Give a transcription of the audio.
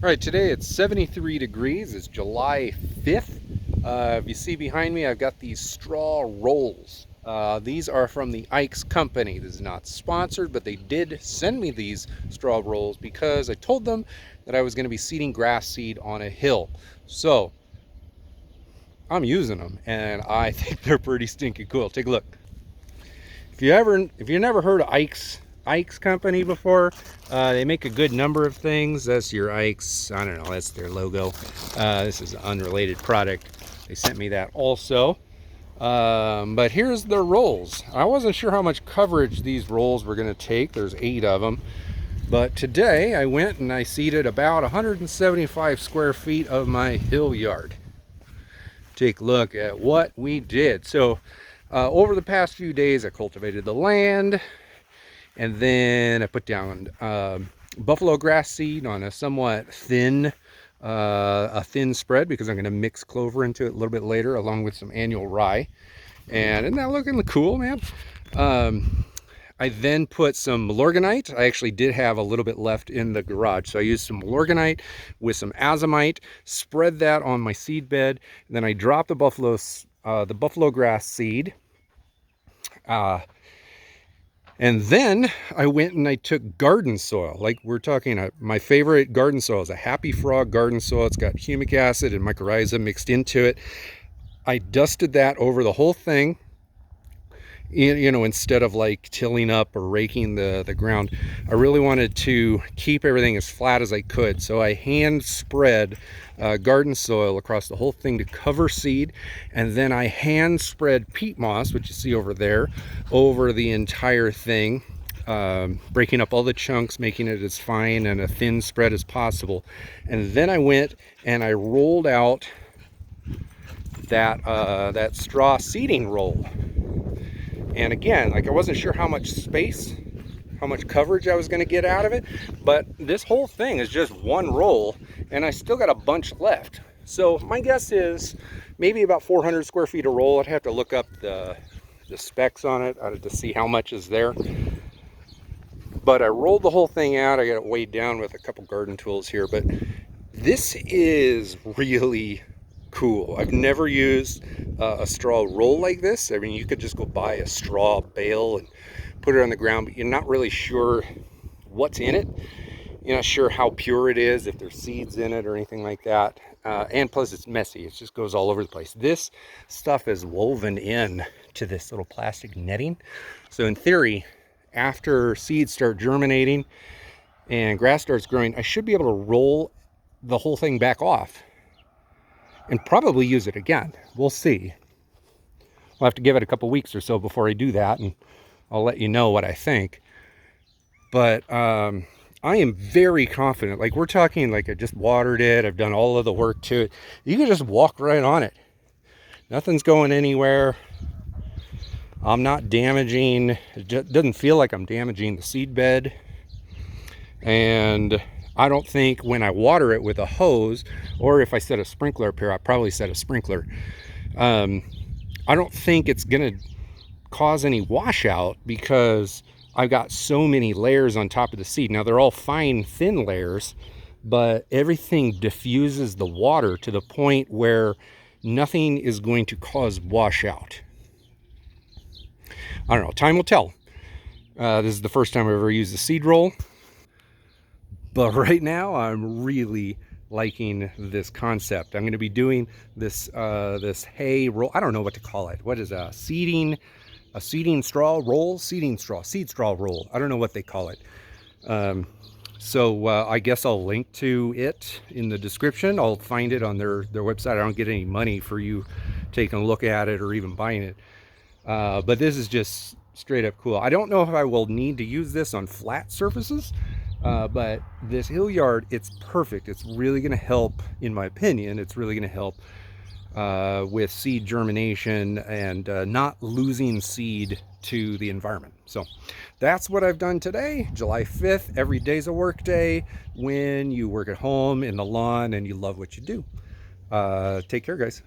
All right, today it's 73 degrees. It's July 5th. If you see behind me, I've got these straw rolls. These are from the Ike's company. This is not sponsored, but they did send me these straw rolls because I told them that I was going to be seeding grass seed on a hill. So I'm using them, and I think they're pretty stinking cool. Take a look. If you never heard of Ike's company before, they make a good number of things. That's your Ike's, I don't know, that's their logo. This is an unrelated product. They sent me that also. But here's their rolls. I wasn't sure how much coverage these rolls were going to take. There's 8 of them. But today I went and I seeded about 175 square feet of my hill yard. Take a look at what we did. So over the past few days, I cultivated the land, and then I put down buffalo grass seed on a somewhat thin spread because I'm going to mix clover into it a little bit later, along with some annual rye. And isn't that looking cool, man? I then put some Milorganite. I actually did have a little bit left in the garage, so I used some Milorganite with some azomite, spread that on my seed bed, and then I dropped the buffalo grass seed. And then I went and I took garden soil. Like we're talking, my favorite garden soil is a Happy Frog garden soil. It's got humic acid and mycorrhiza mixed into it. I dusted that over the whole thing. You know, instead of like tilling up or raking the ground, I really wanted to keep everything as flat as I could. So I hand spread garden soil across the whole thing to cover seed, and then I hand spread peat moss, which you see over there, over the entire thing, breaking up all the chunks, making it as fine and a thin spread as possible. And then I went and I rolled out that straw seeding roll. And again, like I wasn't sure how much space, how much coverage I was going to get out of it, but this whole thing is just one roll, and I still got a bunch left. So my guess is maybe about 400 square feet a roll. I'd have to look up the specs on it to see how much is there. But I rolled the whole thing out. I got it weighed down with a couple garden tools here, but this is really cool. I've never used a straw roll like this. I mean, you could just go buy a straw bale and put it on the ground, but you're not really sure what's in it. You're not sure how pure it is, if there's seeds in it or anything like that. And plus it's messy. It just goes all over the place. This stuff is woven in to this little plastic netting. So in theory, after seeds start germinating and grass starts growing, I should be able to roll the whole thing back off and probably use it again. We'll see. We'll have to give it a couple weeks or so before I do that, and I'll let you know what I think. But I am very confident. Like we're talking, like I just watered it. I've done all of the work to it. You can just walk right on it. Nothing's going anywhere. I'm not damaging. It doesn't feel like I'm damaging the seed bed. And I don't think when I water it with a hose, or if I set a sprinkler up here, I probably set a sprinkler. I don't think it's gonna cause any washout because I've got so many layers on top of the seed. Now they're all fine, thin layers, but everything diffuses the water to the point where nothing is going to cause washout. I don't know, time will tell. This is the first time I've ever used a seed roll. But right now, I'm really liking this concept. I'm going to be doing this this hay roll. I don't know what to call it. What is a seeding straw roll? Seed straw roll. I don't know what they call it. So I guess I'll link to it in the description. I'll find it on their website. I don't get any money for you taking a look at it or even buying it. But this is just straight up cool. I don't know if I will need to use this on flat surfaces. But this hill yard, it's perfect. It's really going to help, in my opinion, it's really going to help with seed germination and not losing seed to the environment. So that's what I've done today, July 5th. Every day's a work day when you work at home in the lawn and you love what you do. Take care, guys.